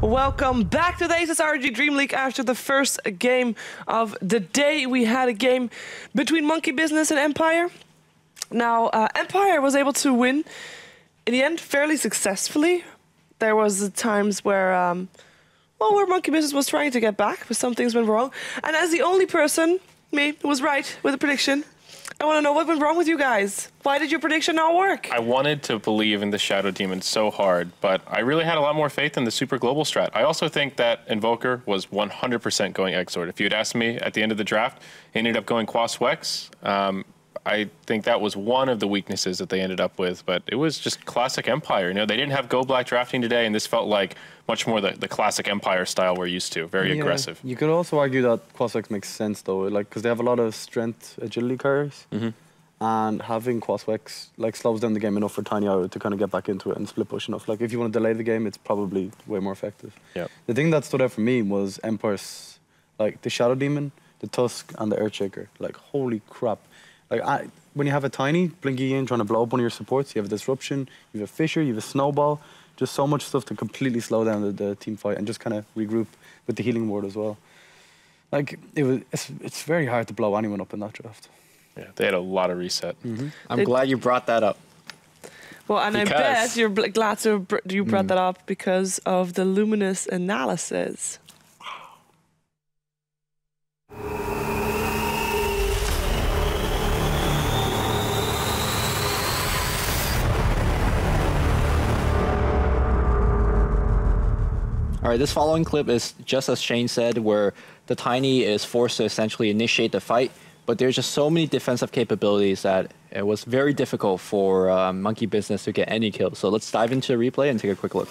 Welcome back to the ASUS ROG DreamLeague. After the first game of the day, we had a game between Monkey Business and Empire. Now, Empire was able to win in the end fairly successfully. There was times where, where Monkey Business was trying to get back, but some things went wrong. And as the only person, me, who was right with the prediction, I want to know what went wrong with you guys. Why did your prediction not work? I wanted to believe in the Shadow Demon so hard, but I really had a lot more faith in the Super Global strat. I also think that Invoker was 100% going Exort. If you had asked me at the end of the draft, he ended up going Quas Wex. I think that was one of the weaknesses that they ended up with, but it was just classic Empire. You know, they didn't have Go Black drafting today, and this felt like much more the classic Empire style we're used to, very aggressive. You could also argue that Quas Wex makes sense though, like because they have a lot of strength agility carries, and having Quas Wex like slows down the game enough for Tiny Arrow to kind of get back into it and split push enough. Like if you want to delay the game, it's probably way more effective. Yeah. The thing that stood out for me was Empire's, like the Shadow Demon, the Tusk, and the Earthshaker. Like holy crap. Like when you have a Tiny blinking in trying to blow up one of your supports, you have a Disruption, you have a Fissure, you have a Snowball, just so much stuff to completely slow down the team fight and just kind of regroup with the healing ward as well. Like it's very hard to blow anyone up in that draft. Yeah, they had a lot of reset. I'm glad you brought that up. Well, and I bet you're glad you brought that up because of the Luminous analysis. All right, this following clip is just as Shane said, where the Tiny is forced to essentially initiate the fight, but there's just so many defensive capabilities that it was very difficult for Monkey Business to get any kills. So let's dive into the replay and take a quick look.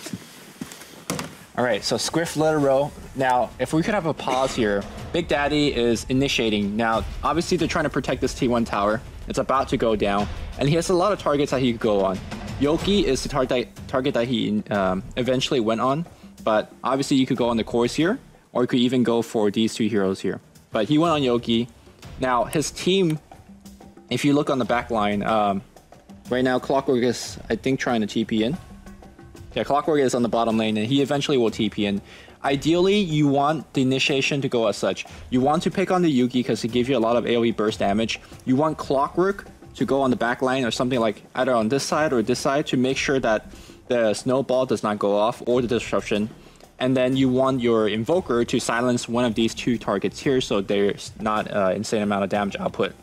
All right, so Squiff let it roll. Now, if we could have a pause here, Big Daddy is initiating. Now, obviously they're trying to protect this T1 tower. It's about to go down, and he has a lot of targets that he could go on. Yoki is the target that he eventually went on. But obviously you could go on the cores here, or you could even go for these two heroes here. But he went on Yoki. Now his team, if you look on the back line, right now Clockwork is, I think, trying to TP in. Yeah, Clockwork is on the bottom lane, and he eventually will TP in. Ideally, you want the initiation to go as such. You want to pick on the Yuki because it gives you a lot of AoE burst damage. You want Clockwork to go on the back line or something like either on this side or this side to make sure that the snowball does not go off, or the disruption. And then you want your Invoker to silence one of these two targets here so there's not an insane amount of damage output.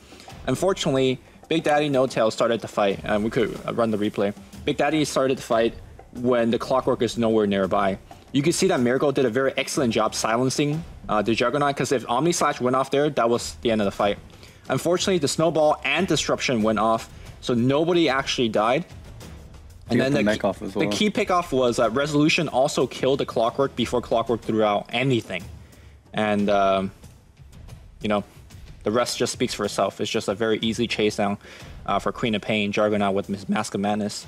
Unfortunately, Big Daddy No Tail started the fight, and we could run the replay. Big Daddy started the fight when the Clockwork is nowhere nearby. You can see that Miracle did a very excellent job silencing the Juggernaut, because if Omni Slash went off there, that was the end of the fight. Unfortunately, the Snowball and Disruption went off, so nobody actually died. And then the key pickoff was that Resolution also killed the Clockwork before Clockwork threw out anything. And, you know, the rest just speaks for itself. It's just a very easy chase down for Queen of Pain, Juggernaut with his Mask of Madness.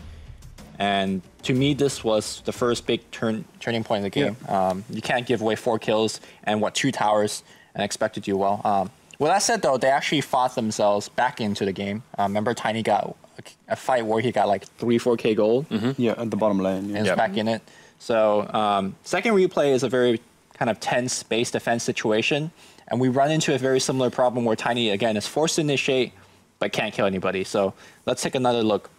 And to me, this was the first big turning point in the game. Yeah. You can't give away 4 kills and, 2 towers and expect to do well. With that said, though, they actually fought themselves back into the game. Remember, Tiny got a fight where he got like 3-4K gold. Yeah, at the bottom lane. Yeah. And it's back in it. So second replay is a very kind of tense base defense situation. And we run into a very similar problem where Tiny, again, is forced to initiate, but can't kill anybody. So let's take another look.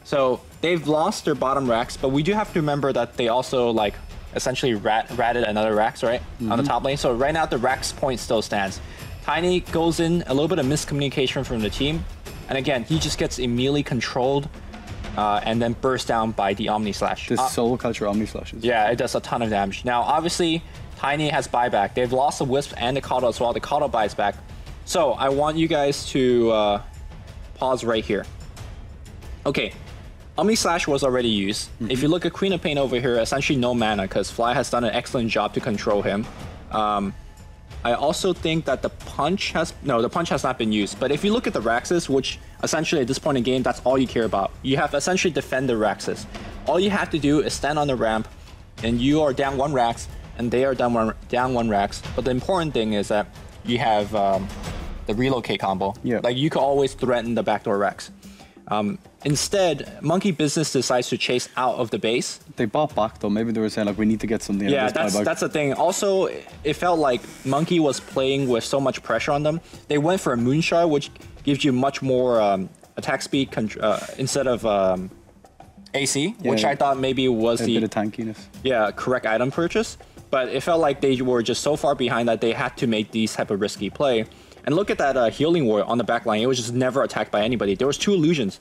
So they've lost their bottom racks, but we do have to remember that they also like essentially ratted another racks, right? On the top lane. So right now the racks point still stands. Tiny goes in, a little bit of miscommunication from the team. And again, he just gets immediately controlled and then burst down by the Omni Slash. The Soul Culture Omni Slashes. Yeah, it does a ton of damage. Now, obviously, Tiny has buyback. They've lost the Wisp and the Kato as well. The Kato buys back. So I want you guys to pause right here. Okay, Omni Slash was already used. If you look at Queen of Pain over here, essentially no mana because Fly has done an excellent job to control him. I also think that the punch has not been used. But if you look at the Raxus, which essentially at this point in the game, that's all you care about. You have to essentially defend the Raxus. All you have to do is stand on the ramp, and you are down 1 Rax, and they are down one Rax. But the important thing is that you have the relocate combo. Yeah. Like you can always threaten the backdoor Rax. Instead, Monkey Business decides to chase out of the base. They bought back though. Maybe they were saying like we need to get something. Yeah, out of this that's the thing. Also, it felt like Monkey was playing with so much pressure on them. They went for a Moonshot, which gives you much more attack speed instead of AC, which I thought maybe was a bit of tankiness. Yeah, correct item purchase. But it felt like they were just so far behind that they had to make these type of risky play. And look at that healing ward on the back line. It was just never attacked by anybody. There was 2 illusions.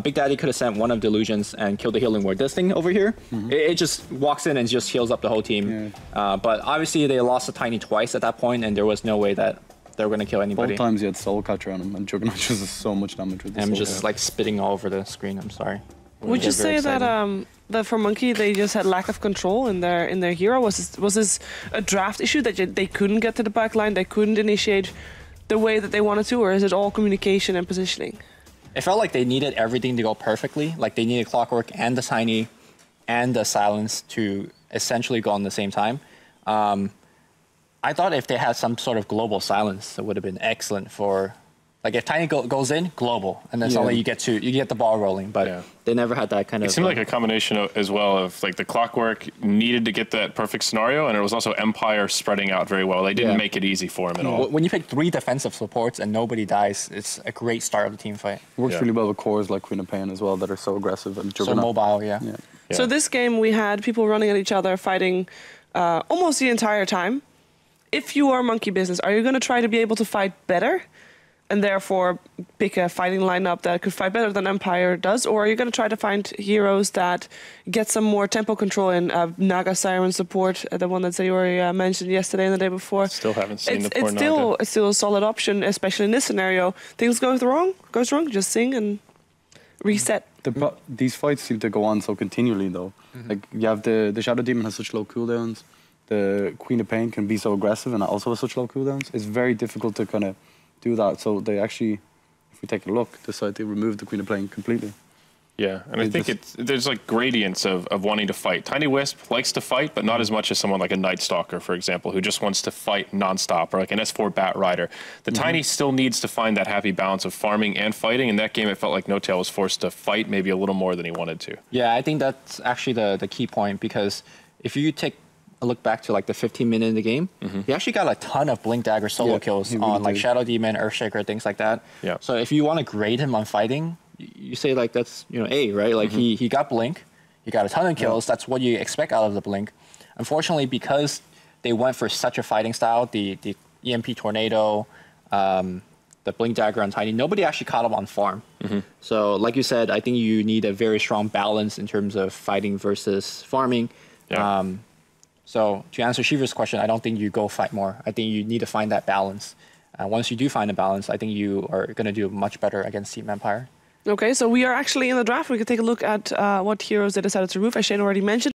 Big Daddy could have sent one of the illusions and killed the healing ward. This thing over here, it just walks in and just heals up the whole team. Yeah. But obviously they lost the Tiny twice at that point, and there was no way that they were going to kill anybody. Both times he had Soul Catcher on him, and Juggernaut just does so much damage with this. I'm just like spitting all over the screen. I'm sorry. Would you say that that for Monkey they just had lack of control in their hero? Was this a draft issue that they couldn't get to the back line, they couldn't initiate the way that they wanted to, or is it all communication and positioning? It felt like they needed everything to go perfectly. Like they needed Clockwork and the Tiny and the Silence to essentially go on the same time. I thought if they had some sort of global silence, it would have been excellent for, like if Tiny goes in, global, and then suddenly you get the ball rolling. But they never had that kind of. It seemed like a combination as well of like the Clockwork needed to get that perfect scenario, and it was also Empire spreading out very well. They didn't make it easy for him at all. When you pick 3 defensive supports and nobody dies, it's a great start of the team fight. Works really well with cores like Queen of Pain as well that are so aggressive and so mobile. Yeah. So this game we had people running at each other, fighting almost the entire time. If you are Monkey Business, are you going to try to be able to fight better and therefore pick a fighting lineup that could fight better than Empire does? Or are you going to try to find heroes that get some more tempo control in? Naga Siren support, the one that Sayori mentioned yesterday and the day before. Still haven't seen the poor Naga. It's still a solid option, especially in this scenario. Things goes wrong, just sing and reset. These fights seem to go on so continually though. Like you have the Shadow Demon has such low cooldowns. The Queen of Pain can be so aggressive and also has such low cooldowns. It's very difficult to kind of do that. So they actually, if we take a look, decide to remove the Queen of Pain completely. Yeah, and I think there's like gradients of wanting to fight. Tiny Wisp likes to fight, but not as much as someone like a Night Stalker, for example, who just wants to fight nonstop, or like an S4 Bat Rider. The Tiny still needs to find that happy balance of farming and fighting. In that game, it felt like No Tail was forced to fight maybe a little more than he wanted to. Yeah, I think that's actually the key point, because if you take a look back to like the 15-minute in the game, he actually got a ton of Blink Dagger solo kills on like Shadow Demon, Earthshaker, things like that. Yeah. So if you want to grade him on fighting, you say like that's A, right? Like he got Blink, he got a ton of kills. That's what you expect out of the Blink. Unfortunately, because they went for such a fighting style, the EMP Tornado, the Blink Dagger on Tiny, nobody actually caught him on farm. So like you said, I think you need a very strong balance in terms of fighting versus farming. Yeah. So to answer Shiva's question, I don't think you go fight more. I think you need to find that balance. Once you do find a balance, I think you are going to do much better against Team Empire. Okay, so we are actually in the draft. We can take a look at what heroes they decided to remove, as Shane already mentioned.